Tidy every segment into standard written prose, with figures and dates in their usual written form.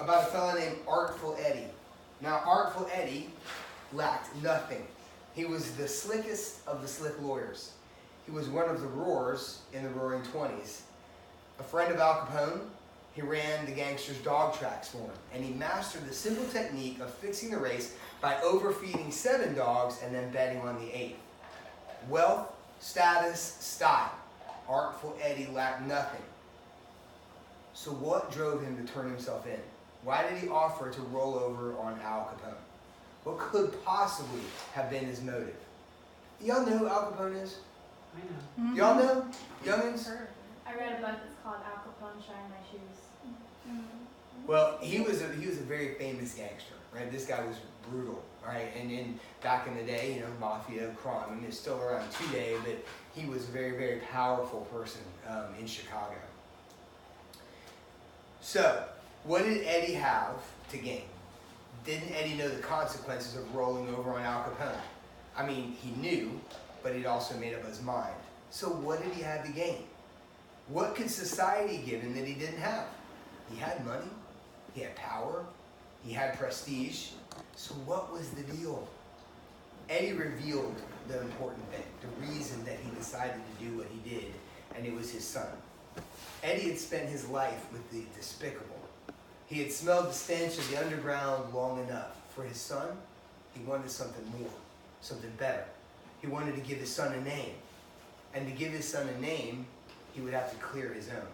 about a fellow named Artful Eddie. Now, Artful Eddie lacked nothing. He was the slickest of the slick lawyers. He was one of the roars in the Roaring Twenties. A friend of Al Capone, he ran the gangster's dog tracks for him, and he mastered the simple technique of fixing the race by overfeeding 7 dogs and then betting on the 8th. Wealth, status, style. Artful Eddie lacked nothing. So what drove him to turn himself in? Why did he offer to roll over on Al Capone? What could possibly have been his motive? Y'all know who Al Capone is? I know. Mm-hmm. Y'all know? Youngins? I read a book that's called Al Capone Shine My Shoes. Well, he was a very famous gangster, right? This guy was brutal, right? And back in the day, mafia, crime, I mean, it's still around today, but he was a very, very powerful person in Chicago. So, what did Eddie have to gain? Didn't Eddie know the consequences of rolling over on Al Capone? I mean, he knew, but he'd also made up his mind. So what did he have to gain? What could society give him that he didn't have? He had money, he had power, he had prestige. So what was the deal? Eddie revealed the important thing, the reason that he decided to do what he did, and it was his son. Eddie had spent his life with the despicable. He had smelled the stench of the underground long enough. For his son, he wanted something more, something better. He wanted to give his son a name. And to give his son a name, he would have to clear his own.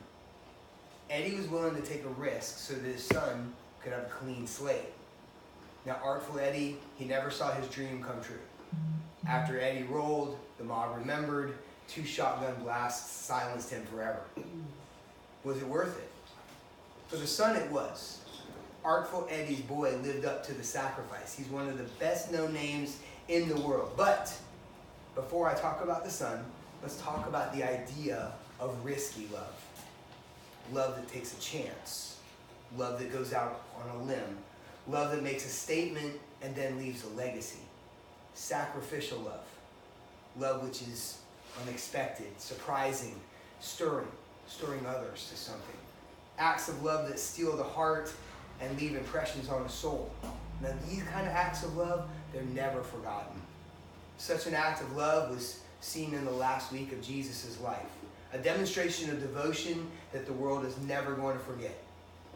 Eddie was willing to take a risk so that his son could have a clean slate. Now, Artful Eddie, he never saw his dream come true. After Eddie rolled, the mob remembered. 2 shotgun blasts silenced him forever. Was it worth it? For the son, it was. Artful Eddie's boy lived up to the sacrifice. He's one of the best known names in the world. But before I talk about the son, let's talk about the idea of risky love. Love that takes a chance. Love that goes out on a limb. Love that makes a statement and then leaves a legacy. Sacrificial love. Love which is unexpected, surprising, stirring others to something. Acts of love that steal the heart and leave impressions on the soul. Now these kind of acts of love, they're never forgotten. Such an act of love was seen in the last week of Jesus' life. A demonstration of devotion that the world is never going to forget.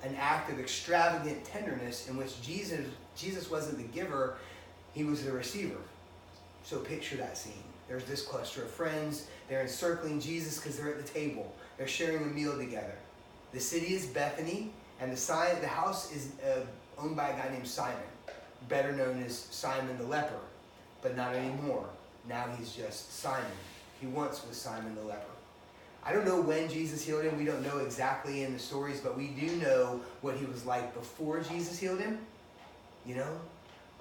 An act of extravagant tenderness in which Jesus wasn't the giver, he was the receiver. So picture that scene. There's this cluster of friends. They're encircling Jesus because they're at the table. They're sharing a meal together. The city is Bethany, and the house is owned by a guy named Simon, better known as Simon the leper, but not anymore. Now he's just Simon. He once was Simon the leper. I don't know when Jesus healed him. We don't know exactly in the stories, but we do know what he was like before Jesus healed him.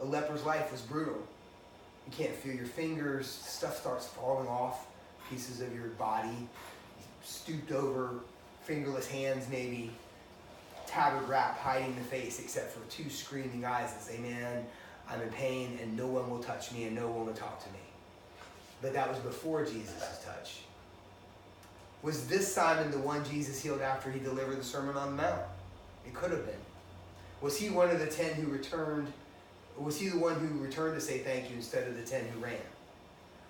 A leper's life was brutal. You can't feel your fingers. Stuff starts falling off pieces of your body. Stooped over, fingerless hands maybe. Tattered wrap hiding the face except for 2 screaming eyes that say, man, I'm in pain and no one will touch me and no one will talk to me. But that was before Jesus' touch. Was this Simon the one Jesus healed after he delivered the Sermon on the Mount? It could have been. Was he one of the 10 who returned? Was he the one who returned to say thank you instead of the 10 who ran?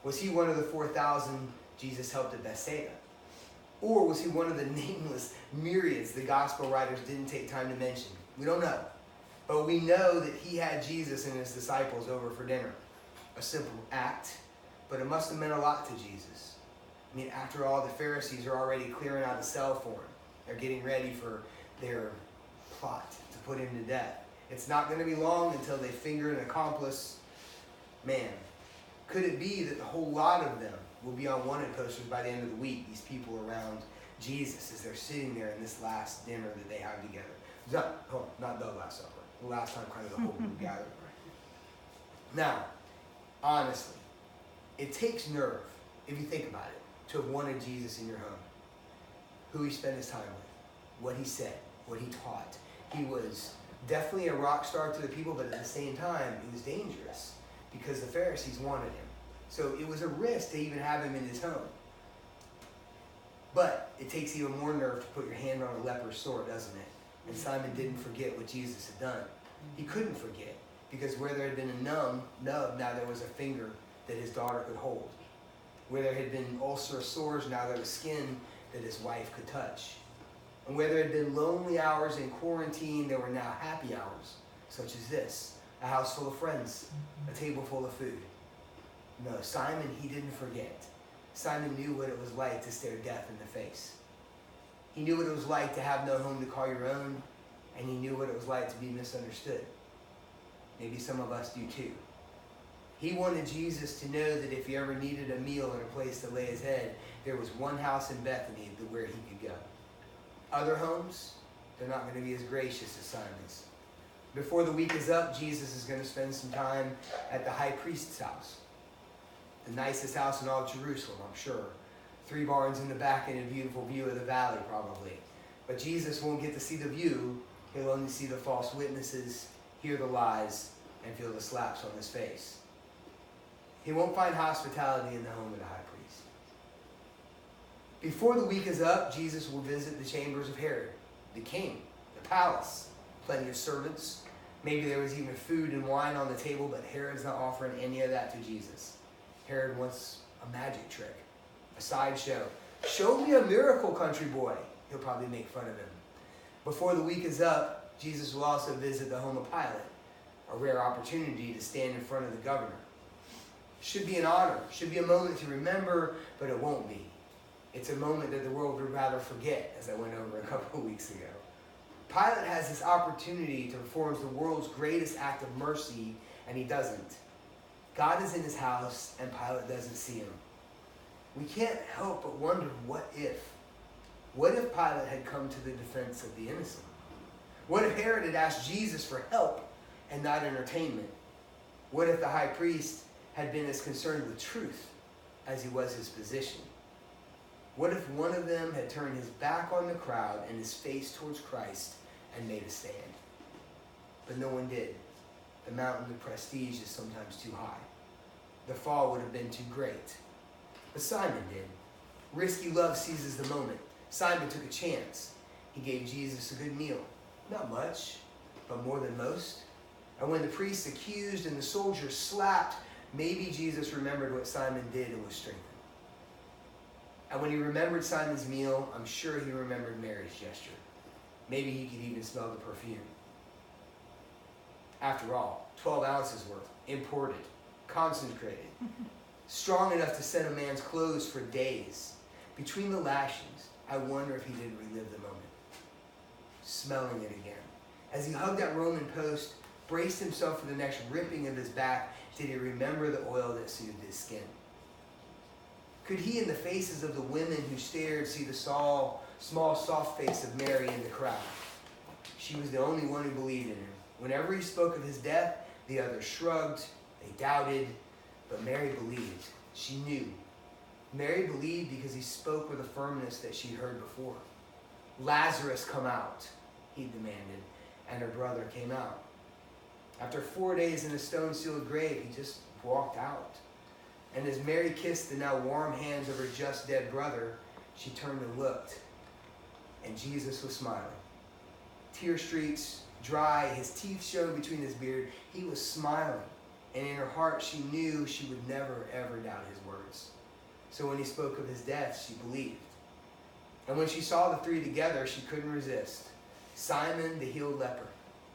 Was he one of the 4,000 Jesus helped at Bethsaida? Or was he one of the nameless myriads the gospel writers didn't take time to mention? We don't know. But we know that he had Jesus and his disciples over for dinner. A simple act, but it must have meant a lot to Jesus. I mean, after all, the Pharisees are already clearing out a cell for him. They're getting ready for their plot to put him to death. It's not going to be long until they finger an accomplice. Man, could it be that the whole lot of them will be on wanted posters by the end of the week, these people around Jesus as they're sitting there in this last dinner that they have together? Not the Last Supper. The last time kind of the whole group gathered. Now, honestly, it takes nerve, if you think about it, to have wanted Jesus in your home. Who he spent his time with, what he said, what he taught. He was definitely a rock star to the people, but at the same time, it was dangerous because the Pharisees wanted him. So it was a risk to even have him in his home. But it takes even more nerve to put your hand on a leper's sore, doesn't it? And Simon didn't forget what Jesus had done. He couldn't forget, because where there had been a nub, now there was a finger that his daughter could hold. Where there had been ulcerous sores, now there was skin that his wife could touch. And where there had been lonely hours in quarantine, there were now happy hours, such as this: a house full of friends, a table full of food. No, Simon, he didn't forget. Simon knew what it was like to stare death in the face. He knew what it was like to have no home to call your own, and he knew what it was like to be misunderstood. Maybe some of us do too. He wanted Jesus to know that if he ever needed a meal and a place to lay his head, there was one house in Bethany where he could go. Other homes, they're not going to be as gracious as Simon's. Before the week is up, Jesus is going to spend some time at the high priest's house. The nicest house in all of Jerusalem, I'm sure. 3 barns in the back and a beautiful view of the valley, probably. But Jesus won't get to see the view. He'll only see the false witnesses, hear the lies, and feel the slaps on his face. He won't find hospitality in the home of the high priest. Before the week is up, Jesus will visit the chambers of Herod, the king, the palace. Plenty of servants. Maybe there was even food and wine on the table, but Herod's not offering any of that to Jesus. Herod wants a magic trick, a sideshow. Show me a miracle, country boy. He'll probably make fun of him. Before the week is up, Jesus will also visit the home of Pilate, a rare opportunity to stand in front of the governor. Should be an honor, should be a moment to remember, but it won't be. It's a moment that the world would rather forget, as I went over a couple of weeks ago. Pilate has this opportunity to perform the world's greatest act of mercy, and he doesn't. God is in his house, and Pilate doesn't see him. We can't help but wonder, what if? What if Pilate had come to the defense of the innocent? What if Herod had asked Jesus for help and not entertainment? What if the high priest had been as concerned with truth as he was his position? What if one of them had turned his back on the crowd and his face towards Christ and made a stand? But no one did. The mountain of prestige is sometimes too high. The fall would have been too great. But Simon did. Risky love seizes the moment. Simon took a chance. He gave Jesus a good meal. Not much, but more than most. And when the priests accused and the soldiers slapped, maybe Jesus remembered what Simon did and was strengthened. And when he remembered Simon's meal, I'm sure he remembered Mary's gesture. Maybe he could even smell the perfume. After all, 12 ounces worth, imported, concentrated, strong enough to set a man's clothes for days. Between the lashings, I wonder if he didn't relive the moment. Smelling it again. As he hugged that Roman post, braced himself for the next ripping of his back, did he remember the oil that soothed his skin? Could he, in the faces of the women who stared, see the small, soft face of Mary in the crowd? She was the only one who believed in him. Whenever he spoke of his death, the others shrugged, they doubted, but Mary believed. She knew. Mary believed because he spoke with a firmness that she'd heard before. Lazarus, come out, he demanded, and her brother came out. After 4 days in a stone-sealed grave, he just walked out. And as Mary kissed the now warm hands of her just dead brother, she turned and looked, and Jesus was smiling. Tear streaks, dry, his teeth showed between his beard. He was smiling, and in her heart she knew she would never, ever doubt his words. So when he spoke of his death, she believed. And when she saw the three together, she couldn't resist. Simon, the healed leper,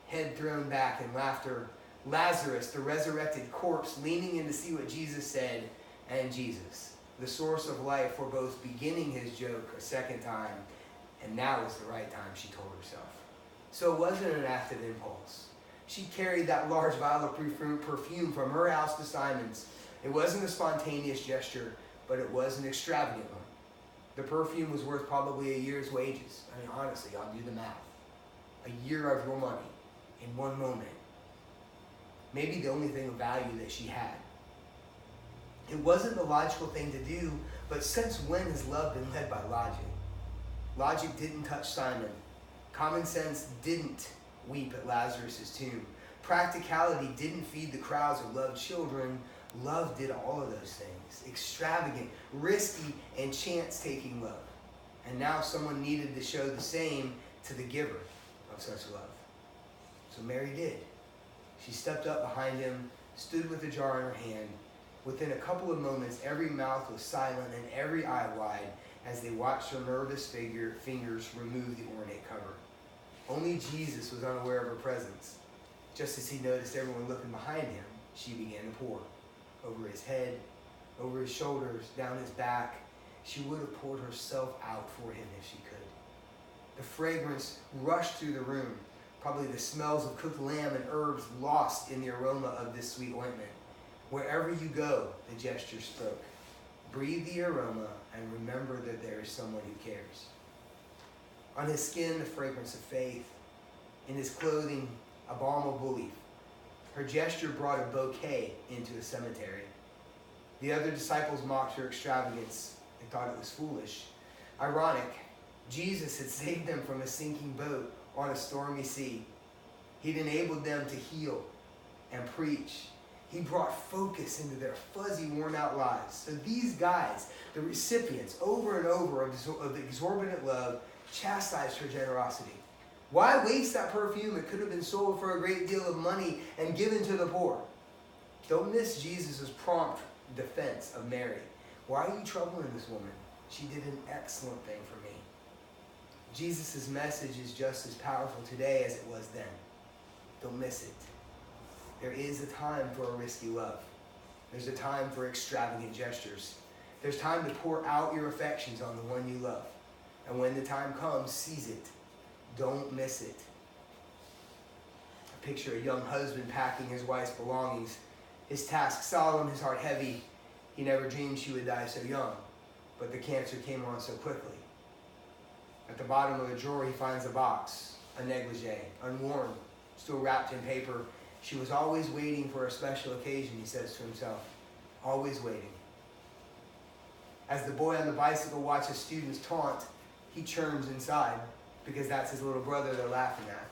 head thrown back in laughter. Lazarus, the resurrected corpse, leaning in to see what Jesus said. And Jesus, the source of life, were both beginning his joke a second time, and now was the right time, she told herself. So it wasn't an act of impulse. She carried that large vial of perfume from her house to Simon's. It wasn't a spontaneous gesture, but it was an extravagant one. The perfume was worth probably a year's wages. I mean, honestly, I'll do the math. A year of your money in one moment. Maybe the only thing of value that she had. It wasn't the logical thing to do, but since when has love been led by logic? Logic didn't touch Simon. Common sense didn't weep at Lazarus' tomb. Practicality didn't feed the crowds or love children. Love did all of those things. Extravagant, risky, and chance-taking love. And now someone needed to show the same to the giver of of such love. So Mary did. She stepped up behind him, stood with the jar in her hand. Within a couple of moments, every mouth was silent and every eye wide as they watched her nervous fingers remove the ornate cover. Only Jesus was unaware of her presence. Just as he noticed everyone looking behind him, she began to pour. Over his head, over his shoulders, down his back. She would have poured herself out for him if she could. The fragrance rushed through the room, probably the smells of cooked lamb and herbs lost in the aroma of this sweet ointment. Wherever you go, the gesture spoke. Breathe the aroma and remember that there is someone who cares. On his skin, the fragrance of faith. In his clothing, a balm of belief. Her gesture brought a bouquet into a cemetery. The other disciples mocked her extravagance and thought it was foolish. Ironic, Jesus had saved them from a sinking boat on a stormy sea. He'd enabled them to heal and preach. He brought focus into their fuzzy, worn-out lives. So these guys, the recipients over and over of the exorbitant love, chastised her generosity. Why waste that perfume? It could have been sold for a great deal of money and given to the poor. Don't miss Jesus' prompt defense of Mary. Why are you troubling this woman? She did an excellent thing for me. Jesus' message is just as powerful today as it was then. Don't miss it. There is a time for a risky love. There's a time for extravagant gestures. There's time to pour out your affections on the one you love. And when the time comes, seize it. Don't miss it. I picture a young husband packing his wife's belongings. His task solemn, his heart heavy. He never dreamed she would die so young, but the cancer came on so quickly. At the bottom of the drawer, he finds a box, a negligee, unworn, still wrapped in paper. She was always waiting for a special occasion, he says to himself. Always waiting. As the boy on the bicycle watches students taunt, he churns inside because that's his little brother they're laughing at.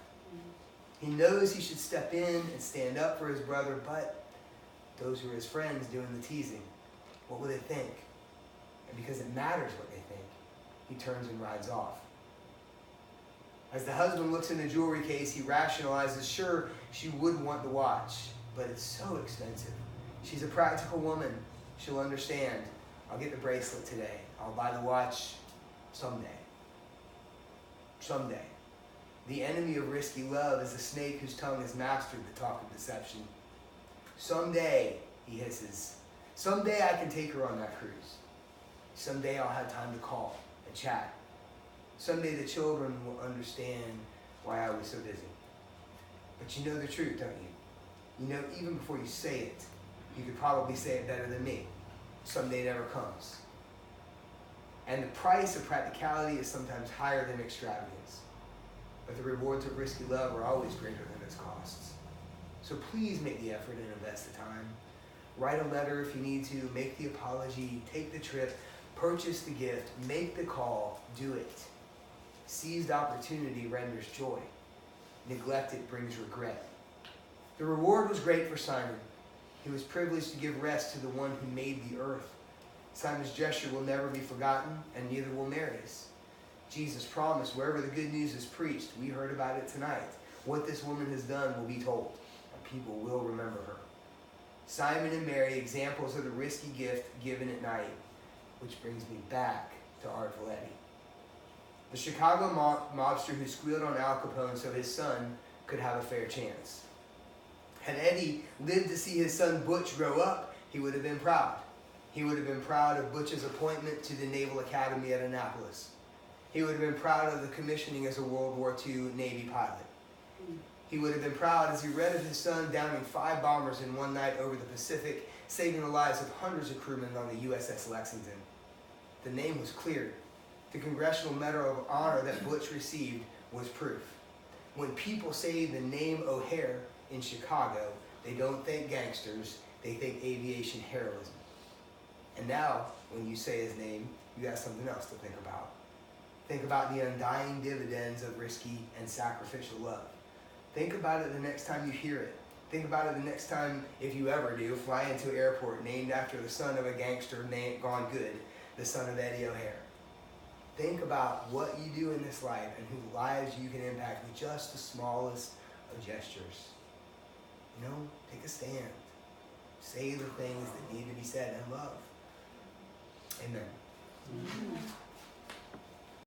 He knows he should step in and stand up for his brother, but those who are his friends doing the teasing, what will they think? And because it matters what they think, he turns and rides off. As the husband looks in the jewelry case, he rationalizes, sure, she would want the watch, but it's so expensive. She's a practical woman. She'll understand. I'll get the bracelet today. I'll buy the watch someday. Someday. The enemy of risky love is a snake whose tongue has mastered the talk of deception. Someday, he hisses. Someday I can take her on that cruise. Someday I'll have time to call and chat. Someday the children will understand why I was so busy. But you know the truth, don't you? You know, even before you say it, you could probably say it better than me. Someday never comes. And the price of practicality is sometimes higher than extravagance. But the rewards of risky love are always greater than its costs. So please make the effort and invest the time. Write a letter if you need to. Make the apology. Take the trip. Purchase the gift. Make the call. Do it. Seized opportunity renders joy. Neglected brings regret. The reward was great for Simon. He was privileged to give rest to the one who made the earth. Simon's gesture will never be forgotten, and neither will Mary's. Jesus promised wherever the good news is preached, we heard about it tonight. What this woman has done will be told, and people will remember her. Simon and Mary, examples of the risky gift given at night, which brings me back to Artful Eddie. The Chicago mobster who squealed on Al Capone so his son could have a fair chance. Had Eddie lived to see his son Butch grow up, he would have been proud. He would have been proud of Butch's appointment to the Naval Academy at Annapolis. He would have been proud of the commissioning as a World War II Navy pilot. He would have been proud as he read of his son downing 5 bombers in one night over the Pacific, saving the lives of hundreds of crewmen on the USS Lexington. The name was cleared. The Congressional Medal of Honor that Butch received was proof. When people say the name O'Hare in Chicago, they don't think gangsters, they think aviation heroism. And now, when you say his name, you got something else to think about. Think about the undying dividends of risky and sacrificial love. Think about it the next time you hear it. Think about it the next time, if you ever do, fly into an airport named after the son of a gangster gone good, the son of Eddie O'Hare. Think about what you do in this life and whose lives you can impact with just the smallest of gestures. You know, take a stand. Say the things that need to be said in love. Amen. Amen.